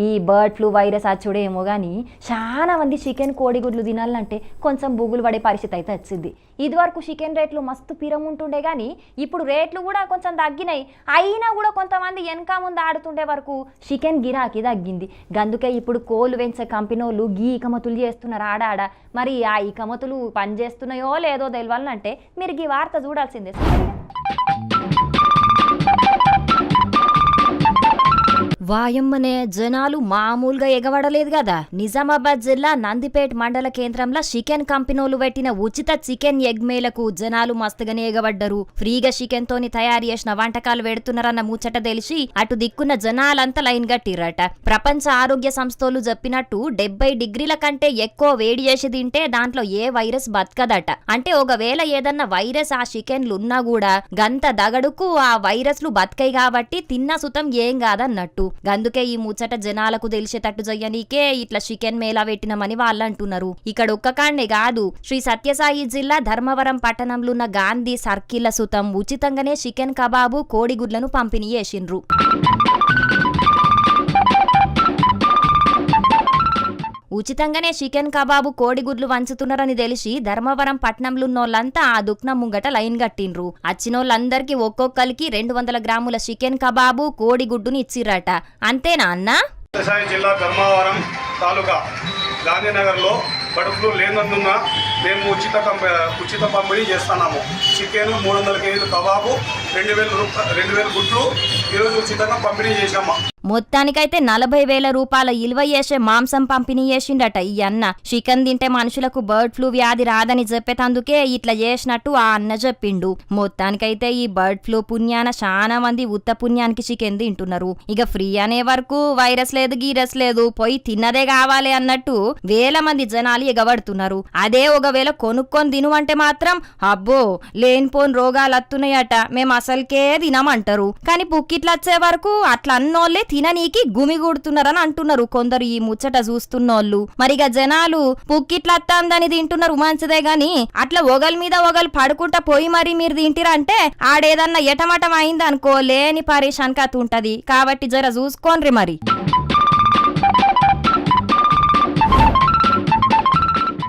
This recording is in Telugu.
ఈ బర్డ్ ఫ్లూ వైరస్ వచ్చుడేమో కానీ చాలా మంది చికెన్ కోడిగుడ్లు తినాలంటే కొంచెం బుగులు పడే పరిస్థితి అయితే వచ్చింది. ఇదివరకు చికెన్ రేట్లు మస్తు పిరం ఉంటుండే కానీ ఇప్పుడు రేట్లు కూడా కొంచెం తగ్గినాయి. అయినా కూడా కొంతమంది వెనక ముందు ఆడుతుండే వరకు చికెన్ గిరాకీ తగ్గింది. గందుకే ఇప్పుడు కోళ్ళు పెంచే కంపెనీలు గీ ఇకమతులు చేస్తున్నారు ఆడాడ. మరి ఆ ఇకమతులు పనిచేస్తున్నాయో లేదో తెలియాలంటే మీరు ఈ వార్త చూడాల్సిందే. వాయమ్మనే జనాలు మామూలుగా ఎగబడలేదు కదా. నిజామాబాద్ జిల్లా నందిపేట్ మండల కేంద్రంలో చికెన్ కంపెనీలు పెట్టిన ఉచిత చికెన్ ఎగ్ మేలకు జనాలు మస్తుగానే ఎగబడ్డరు. ఫ్రీగా చికెన్ తోని తయారు చేసిన వంటకాలు పెడుతున్నారన్న ముచ్చట తెలిసి అటు దిక్కున్న జనాలంతా లైన్ గట్టిరట. ప్రపంచ ఆరోగ్య సంస్థలు చెప్పినట్టు 70 డిగ్రీల కంటే ఎక్కువ వేడి చేసి తింటే దాంట్లో ఏ వైరస్ బతకదట. అంటే ఒకవేళ ఏదన్నా వైరస్ ఆ చికెన్లు ఉన్నా కూడా గంత దగడుకు ఆ వైరస్లు బతకాయి కాబట్టి తిన్న సుతం ఏం కాదన్నట్టు. గందుకే ఈ ముచ్చట జనాలకు తెలిసేటట్టు చెయ్యనీకే ఇట్లా చికెన్ మేళా పెట్టినమని వాళ్ళు అంటున్నారు. ఇక్కడ ఒక్కకాన్నే కాదు, శ్రీ సత్యసాయి జిల్లా ధర్మవరం పట్టణంలో ఉన్న గాంధీ సర్కిల్ల సుతం ఉచితంగానే చికెన్ కబాబు కోడిగుడ్లను పంపిణీ చేసిండ్రు. ఉచితంగానే చికెన్ కబాబు కోడిగుడ్లు వంచుతున్నారని తెలిసి ధర్మవరం పట్నంలోన్నోళ్ళంతా ఆ దుక్నం ముంగట లైన్ గట్టిండ్రు. వచ్చినోళ్ళందరికీ ఒక్కొక్కరికి 200 గ్రాముల చికెన్ కబాబు కోడిగుడ్డుని ఇచ్చిర్రట. అంతేనా అన్నా? జిల్లా ధర్మవరం తాలూకా గాంధీనగర్లో బర్డ్ ఫ్లూ లేనందున మేము ఉచిత పంపిణీ చేస్తున్నాము. చికెన్ 300 కేజీలు కబాబు 2000 గుడ్లు ఈరోజు ఉచితంగా పంపిణీ చేశాము. మొత్తానికైతే 40,000 రూపాయల ఇలువ చేసే మాంసం పంపిణీ చేసిండట ఈ అన్న. చికెన్ తింటే మనుషులకు బర్డ్ ఫ్లూ వ్యాధి రాదని చెప్పేతందుకే ఇట్లా చేసినట్టు ఆ అన్న చెప్పిండు. మొత్తానికైతే ఈ బర్డ్ ఫ్లూ పుణ్యాన చాలా మంది ఉత్త పుణ్యానికి చికెన్ తింటున్నారు. ఇక ఫ్రీ అనే వరకు వైరస్ లేదు గీరస్ లేదు, పోయి తిన్నదే కావాలి అన్నట్టు వేల మంది జనాలు ఎగబడుతున్నారు. అదే ఒకవేళ కొనుక్కొని తినువంటే మాత్రం అబ్బో లేనిపోని రోగాలు అత్తున్నాయట, మేము అసలుకే తినమంటారు. కానీ పుక్కిట్లు వచ్చే వరకు అట్లా అన్నోళ్ళే తిననీకి గుమిగూడుతున్నారని అంటున్నారు కొందరు ఈ ముచ్చట చూస్తున్నోళ్ళు. మరిగా జనాలు పుక్కిట్లత్తాందని తింటున్నారు మంచిదే గాని అట్లా ఒగల మీద ఒగలు పడుకుంటా పోయి మరి మీరు తింటిరంటే ఆడేదన్నా ఎటమటం అయిందనుకో లేని పరేషాన్ కథ ఉంటది. కాబట్టి జర చూసుకోండి మరి.